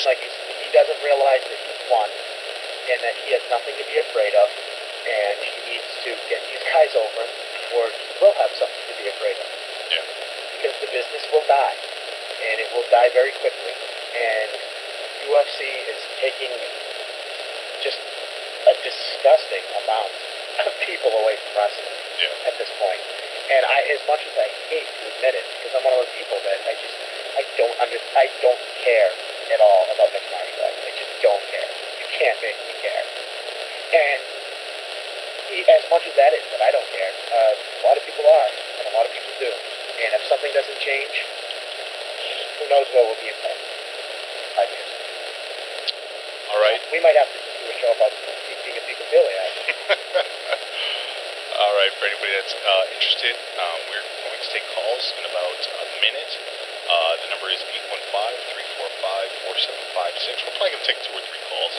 Like he doesn't realize that he's won and that he has nothing to be afraid of, and he needs to get these guys over, or he will have something to be afraid of. Yeah. Because the business will die, and it will die very quickly. And UFC is taking just a disgusting amount of people away from wrestling at this point. And as much as I hate to admit it, because I'm one of those people that I don't care at all about mixed martial arts. I just don't care. You can't make me care. And as much as that is, that I don't care, a lot of people are, and a lot of people do. And if something doesn't change, who knows where we'll be in 5 years. All right. We might have to do a show about being a pedophiliac. All right, for anybody that's interested, we're going to take calls in about a minute. The number is 815-345-4756. We're probably going to take 2 or 3 calls,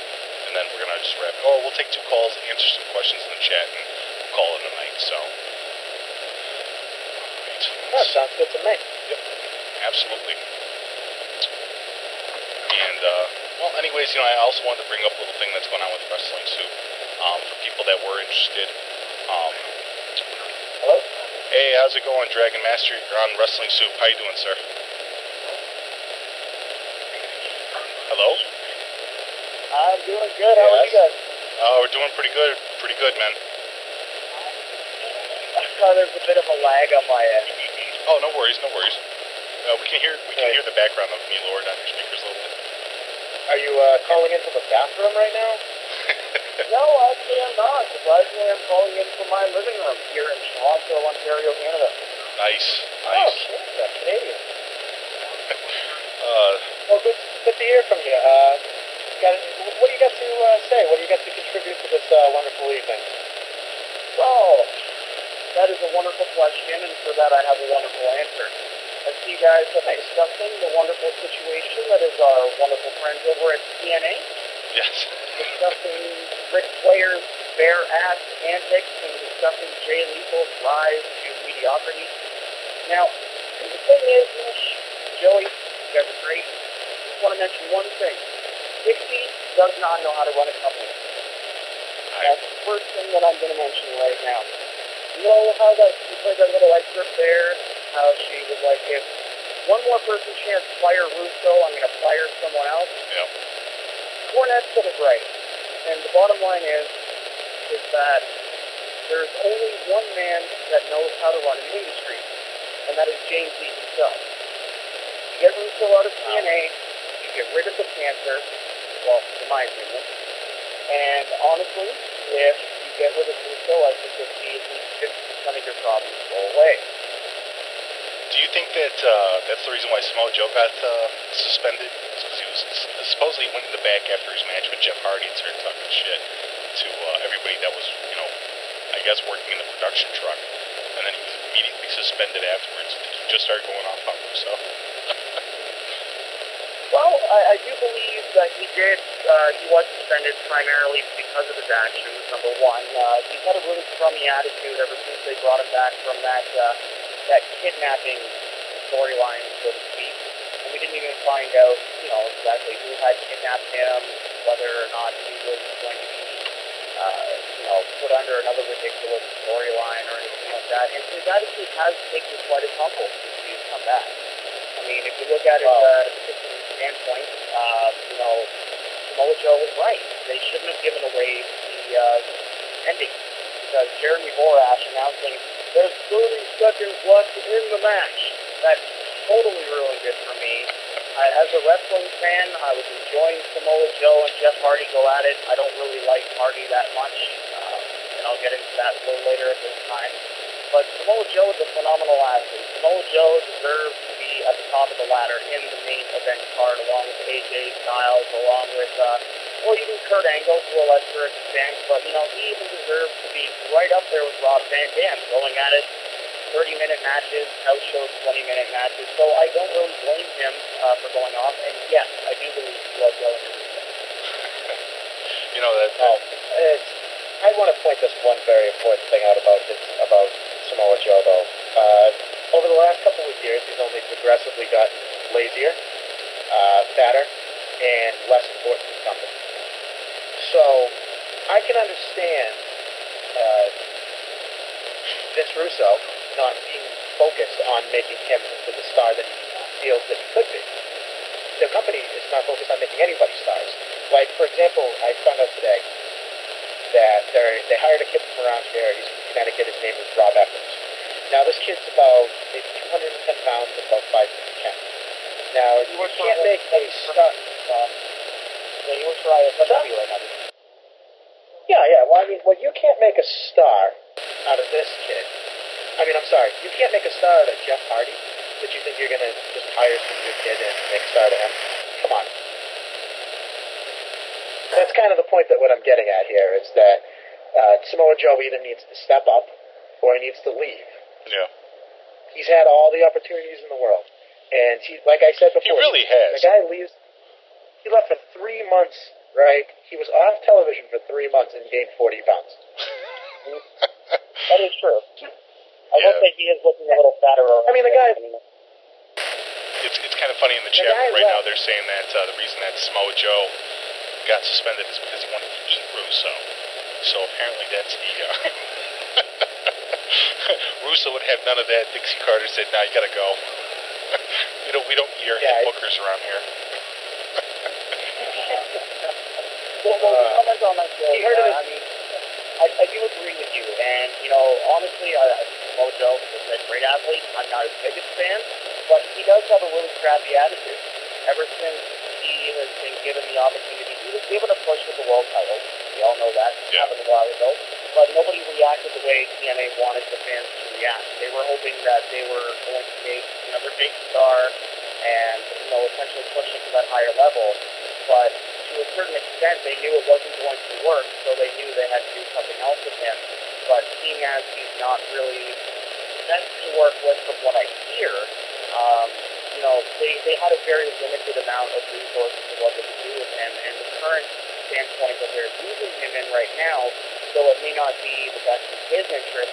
and then we're going to just wrap it. Or we'll take 2 calls, answer some questions in the chat, and we'll call it a night. So, all right. That sounds good to me. Yep, absolutely. And, well, anyways, I also wanted to bring up a little thing that's going on with Wrestling Soup. For people that were interested. Hello? Hey, how's it going, Dragon Master? You're on Wrestling Soup. How you doing, sir? Hello? I'm doing good. How are you guys? We're doing pretty good, man. There's a bit of a lag on my end. Oh, no worries. We can hear the background of me lowered on your speakers a little bit. Are you calling in from the bathroom right now? No, actually I'm not. Surprisingly, I'm calling in from my living room here in Toronto, Ontario, Canada. Nice. Oh, Canada, Canadian. Well, good to hear from you. What do you got to say? What do you got to contribute to this wonderful evening? Well, that is a wonderful question, and for that I have a wonderful answer. As you guys have been discussing the wonderful situation that is our wonderful friends over at TNA. Yes. Discussing Ric Flair's bare-ass antics and discussing Jay Lethal's rise to mediocrity. Now, the thing is, Mitch, Joey, you guys are great. I just want to mention one thing. Dixie does not know how to run a company. That's the first thing that I'm going to mention right now. You know how that she played that little excerpt there? How she was like, if one more person chants fire Russo, I'm going to fire someone else. Yeah. Cornette said it right. And the bottom line is that there's only one man that knows how to run an industry, and that is James Lee himself. You get Russo out of TNA, you get rid of the cancer, well, in my opinion, and honestly, if you get rid of Russo, I think you'll see at least 50% of your problems go away. Do you think that that's the reason why Samoa Joe got suspended? Because he was supposedly went in the back after his match with Jeff Hardy and started talking shit to everybody that was, I guess working in the production truck. And then he was immediately suspended afterwards. I think he just started going off on himself. Well, I do believe that he was suspended primarily because of his actions, number one. He's had a really crummy attitude ever since they brought him back from that kidnapping storyline, so to speak. And we didn't even find out, exactly who had kidnapped him, whether or not he was going to be, put under another ridiculous storyline or anything like that. And his attitude has taken quite a tumble since he's come back. I mean, if you look at it at a particular standpoint, Samoa Joe was right. They shouldn't have given away the ending. Because Jeremy Borash announcing there's 30 seconds left in the match. That totally ruined it for me. As a wrestling fan, I was enjoying Samoa Joe and Jeff Hardy go at it. I don't really like Hardy that much, and I'll get into that a little later at this time. But Samoa Joe is a phenomenal athlete. Samoa Joe deserves to be at the top of the ladder in the main event card, along with AJ Styles, along with, even Kurt Angle to a lesser extent. But, he even deserves to be right up there with Rob Van Dam, going at it 30-minute matches, house shows 20-minute matches. So I don't really blame him for going off. And yes, I do believe he was well into this. I want to point this one very important thing out about Samoa Joe, though. Over the last couple of years, he's only progressively gotten lazier, fatter, and less important to the company. So I can understand Vince Russo not being focused on making him into the star that he feels that he could be. The company is not focused on making anybody stars. Like, for example, I found out today that they hired a kid from around here. He's from Connecticut. His name is Rob Efforts. Now, this kid's about maybe 210 pounds and about 5 feet 10. Now, you can't make a star. Yeah, he works for ISW right now. Yeah. Well, I mean, you can't make a star out of this kid. I mean, I'm sorry. You can't make a star out of Jeff Hardy, but you think you're going to just hire some new kid and make a star out of him? Come on. That's kind of the point that what I'm getting at here is that Samoa Joe either needs to step up or he needs to leave. Yeah. He's had all the opportunities in the world. And he, like I said before, He really has. The guy leaves. He left for 3 months, right? He was off television for 3 months and gained 40 pounds. That is true. I will say he is looking a little fatter. I mean, the guy. It's kind of funny in the chat room right now. They're saying that the reason that Samoa Joe got suspended is because he wanted to eat Russo. So apparently that's the. Russo would have none of that. Dixie Carter said, "Nah, you gotta go. we don't eat our head bookers around here." Well, comment on that. He heard it. I mean, I do agree with you, and honestly, Samoa Joe is a great athlete. I'm not his biggest fan, but he does have a really crappy attitude. Ever since he has been given the opportunity, he was given a push with the world title. We all know that. It happened a while ago. But nobody reacted the way TNA wanted the fans to react. They were hoping that they were going to make another big star and, essentially push him to that higher level. But to a certain extent, they knew it wasn't going to work, so they knew they had to do something else with him. But seeing as he's not really meant to work with, from what I hear, they had a very limited amount of resources of what they could do with him. And the current standpoint that they're using him in right now, though it may not be the best in his interest,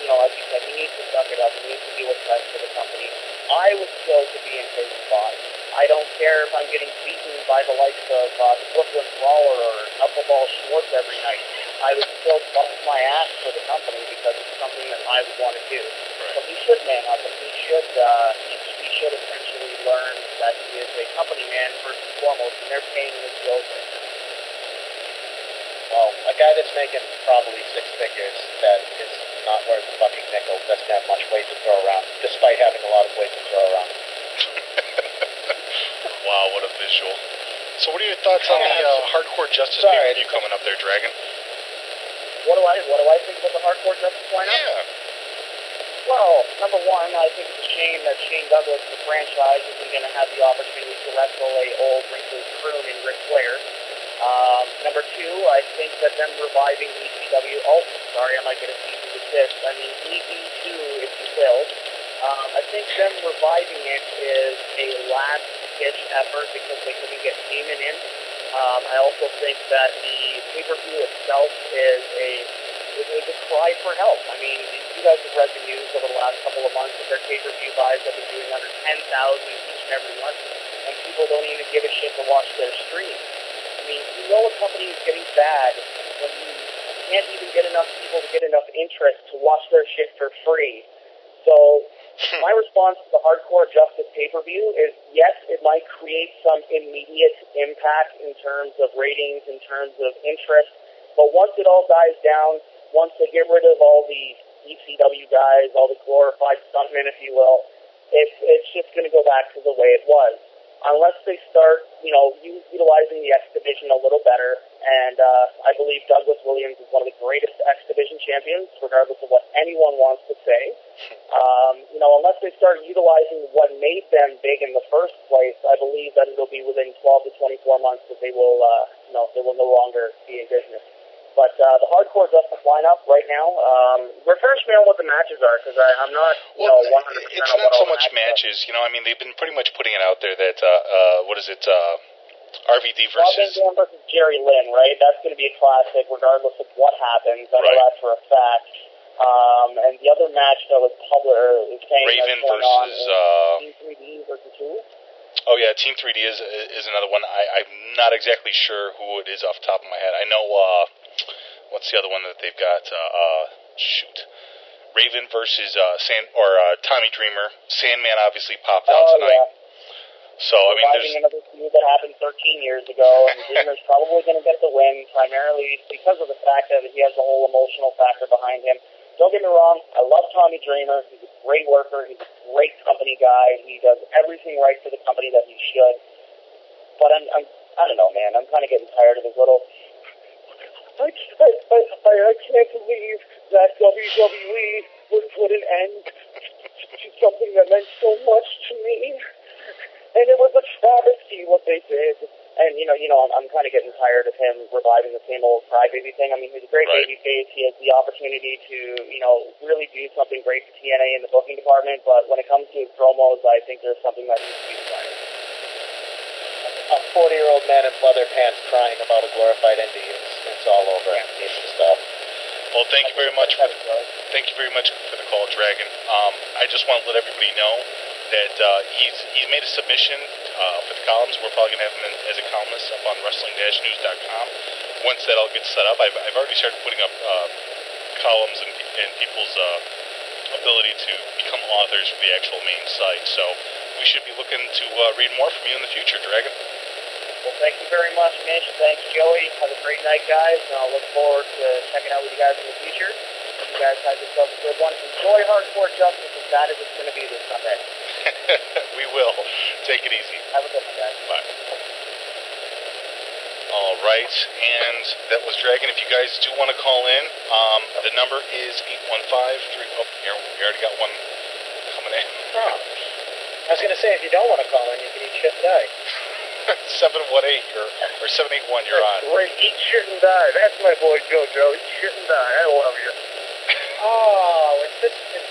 as you said, he needs to suck it up. He needs to do what's best for the company. I would still to be in his spot. I don't care if I'm getting beaten by the likes of the Brooklyn Brawler or Knuckleball Schwartz every night. I would still bust my ass for the company because it's something that I would want to do. But he should man up, and he should essentially learn that he is a company man first and foremost, and they're paying his bills right now. Well, a guy that's making probably 6 figures that is not worth a fucking nickel doesn't have much weight to throw around, despite having a lot of weight to throw around. Wow, what a visual. So what are your thoughts on the Hardcore Justice pay-per-view coming up there, Dragon? What do I think about the Hardcore Justice lineup? Yeah. Well, number one, I think it's a shame that Shane Douglas, the franchise, isn't going to have the opportunity to wrestle a old wrinkled croon in Ric Flair. Number two, I think that them reviving ECW, sorry, I might get a cease and desist. I mean, EC2, if you will. I think them reviving it is a last-ditch effort because they couldn't get Heyman in. I also think that the pay-per-view itself is a cry for help. I mean, you guys have read the news over the last couple of months that their pay-per-view buys have been doing under 10,000 each and every month, and people don't even give a shit to watch their stream. I mean, a company is getting bad when you can't even get enough people to get enough interest to watch their shit for free. So my response to the Hardcore Justice pay-per-view is, yes, it might create some immediate impact in terms of ratings, in terms of interest, but once it all dies down, once they get rid of all the ECW guys, all the glorified stuntmen, if you will, it's just going to go back to the way it was. Unless they start, utilizing the X Division a little better, and I believe Douglas Williams is one of the greatest X Division champions, regardless of what anyone wants to say. Unless they start utilizing what made them big in the first place, I believe that it'll be within 12 to 24 months that they will no longer be in business. But the Hardcore Justice lineup right now, refresh me on what the matches are, because I'm not, 100% it's not so much matches. They've been pretty much putting it out there that, RVD versus... Rob Van Dam versus Jerry Lynn, right? That's going to be a classic, regardless of what happens. I know that for a fact. And the other match that was saying Raven versus... versus... D3D versus who? Oh yeah, Team 3D is another one. I'm not exactly sure who it is off the top of my head. I know what's the other one that they've got? Shoot, Raven versus Tommy Dreamer. Sandman obviously popped out tonight. Yeah. So I mean, Reviving another feud that happened 13 years ago, and Dreamer's probably going to get the win, primarily because of the fact that he has the whole emotional factor behind him. Don't get me wrong, I love Tommy Dreamer. He's a great worker. He's a great company guy. He does everything right for the company that he should. But I don't know, man. I'm kind of getting tired of his little. I can't believe that WWE would put an end to something that meant so much to me. And it was a travesty what they did. And, I'm kind of getting tired of him reviving the same old crybaby thing. I mean, he's a great babyface. He has the opportunity to, really do something great for TNA in the booking department. But when it comes to his promos, I think there's something that needs to be desired. A 40-year-old man in leather pants crying about a glorified indie. It's all over. It needs to stop. Well, thank you very much for the call, Dragon. I just want to let everybody know that he's made a submission for the columns. We're probably going to have him as a columnist up on wrestling-news.com. Once that all gets set up, I've already started putting up columns and people's ability to become authors for the actual main site. So we should be looking to read more from you in the future, Dragon. Well, thank you very much, Mitch. Thanks, Joey. Have a great night, guys, and I'll look forward to checking out with you guys in the future. You guys have yourselves a good one. Enjoy Hardcore Justice as bad as it's going to be this Sunday. We will. Take it easy. Have a good one, guys. Bye. All right, and that was Dragon. If you guys do want to call in, the number is 815-3... Oh, here, we already got one coming in. Oh. I was going to say, if you don't want to call in, you can eat shit and die. 718 or 781, you're on. Great. Eat shit and die. That's my boy JoJo. Eat shit and die. I love you. Oh, it's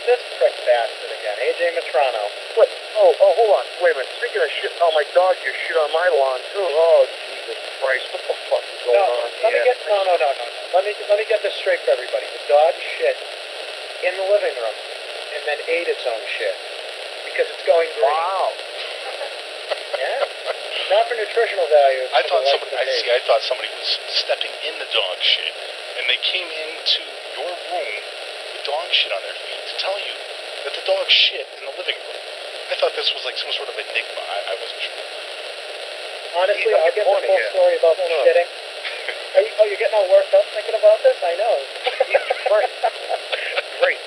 this prick bastard again, AJ Matrano. Wait, hold on. Wait a minute. Speaking of shit, my dog just shit on my lawn, too. Oh, Jesus Christ. What the fuck is going on here? Let me get this straight for everybody. The dog shit in the living room and then ate its own shit because it's going green. Wow. Yeah. Not for nutritional value. I thought somebody was stepping in the dog shit, and they came into your room with dog shit on their feet to tell you that the dog shit in the living room. I thought this was like some sort of enigma. I wasn't sure. Honestly, I'll get the full story about the shitting. You're getting all worked up thinking about this? I know. Great.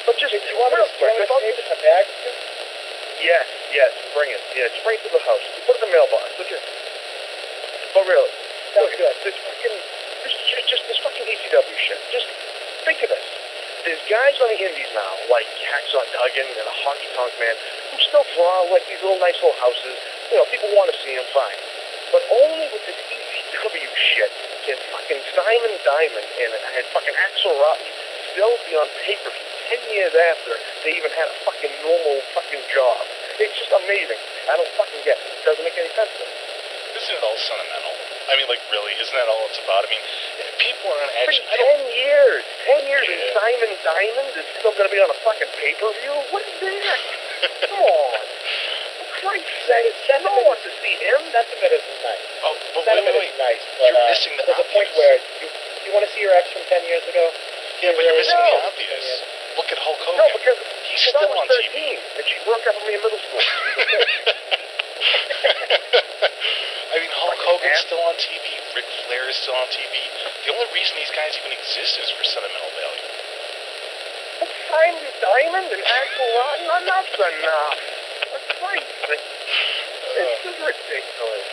But just, do you want me to throw it in a bag? Yes, bring it. Yeah, just bring it to the house. Put it in the mailbox. Look at. But really, sounds good. This fucking ECW shit. Just think of this. There's guys on the indies now, like Hacksaw Duggan and a Honky Tonk Man, who still draw like these nice little houses. People want to see them, fine. But only with this ECW shit can fucking Simon Diamond and fucking Axel Rotten still be on pay-per-view 10 years after they even had a fucking normal fucking job. It's just amazing. I don't fucking get it. It doesn't make any sense to me. Isn't it all sentimental? I mean, like, really, isn't that all it's about? I mean, people are actually... 10 years. 10 years and Simon Diamond is still going to be on a fucking pay-per-view? What is that? Come on. For Christ's sake, no one wants to see him. Sentiment isn't nice. Oh, but Sentiment wait. is nice, but You're missing the there's obvious. a point where you want to see your ex from 10 years ago? Yeah, but you're missing the No. obvious. Look at Hulk Hogan. No, because he's I still was on 13, TV. and she broke up with me in middle school. I mean, Hulk Hogan's still on TV. Ric Flair is still on TV. The only reason these guys even exist is for sentimental value. Simon Diamond and Axel Rotten? Enough's enough. For Christ's sake. It's just ridiculous.